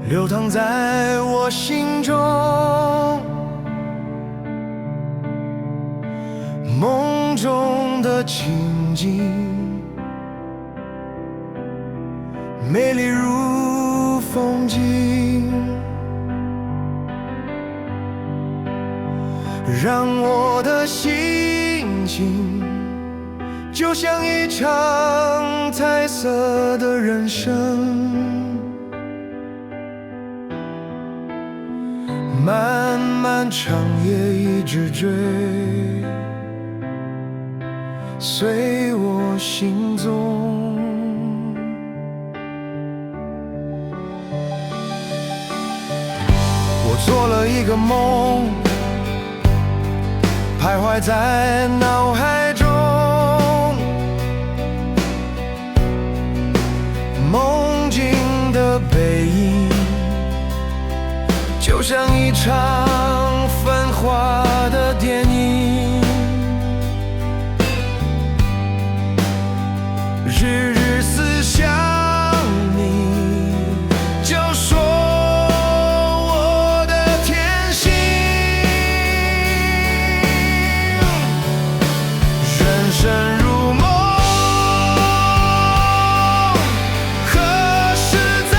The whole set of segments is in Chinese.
流淌在我心中。梦中的情景，美丽如风景，让我的心情就像一场彩色的人生。漫漫长夜一直追，随我行踪。我做了一个梦，徘徊在脑海中，梦境的背影就像一场繁华的电影，日日思想你，就说我的天性。人生如梦，何时再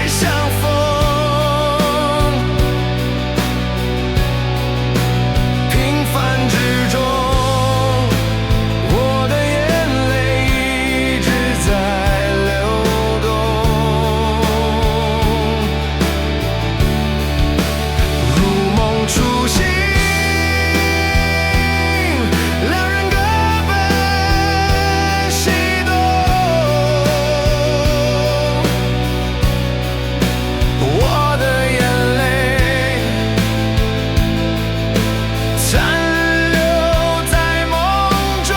相逢？平凡之中，我的眼泪一直在流动。如梦初醒，两人各奔西东。我的眼泪残留在梦中，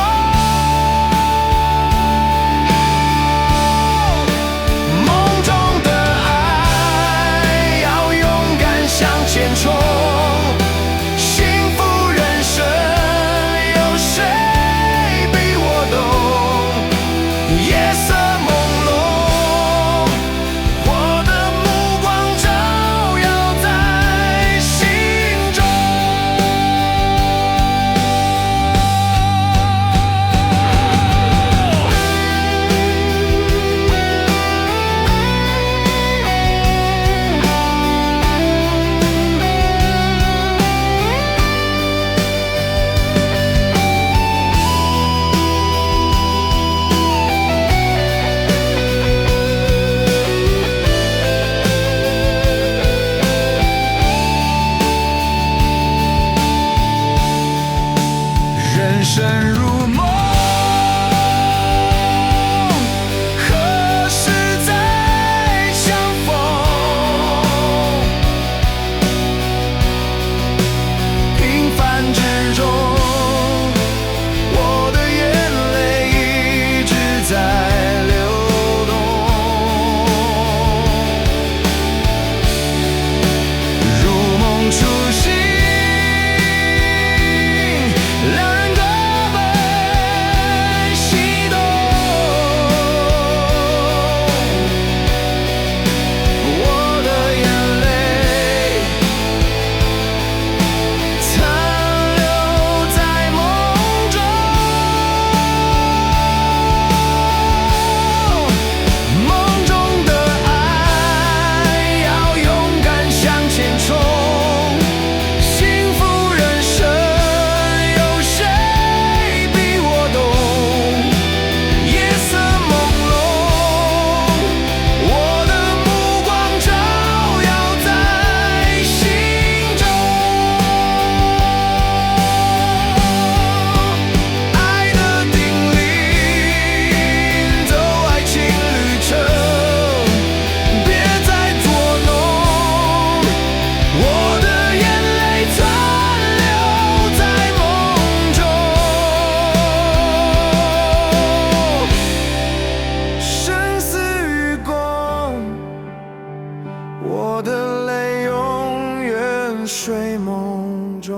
梦中的爱要勇敢向前冲。幸福人生有谁比我懂？夜色朦胧，我的目光照耀在心中。人生如梦，何时再相逢？平凡之中，我的眼泪一直在流动。如梦初醒，两人各奔西东。我的眼泪残留在梦中，梦中的爱要勇敢向前冲。幸福人生有谁比我懂？夜色朦胧，我的目光照耀在心中。爱的叮咛，走爱情旅程，别再作弄。我的眼泪残留在梦中，生死与共，我的泪永远睡梦中。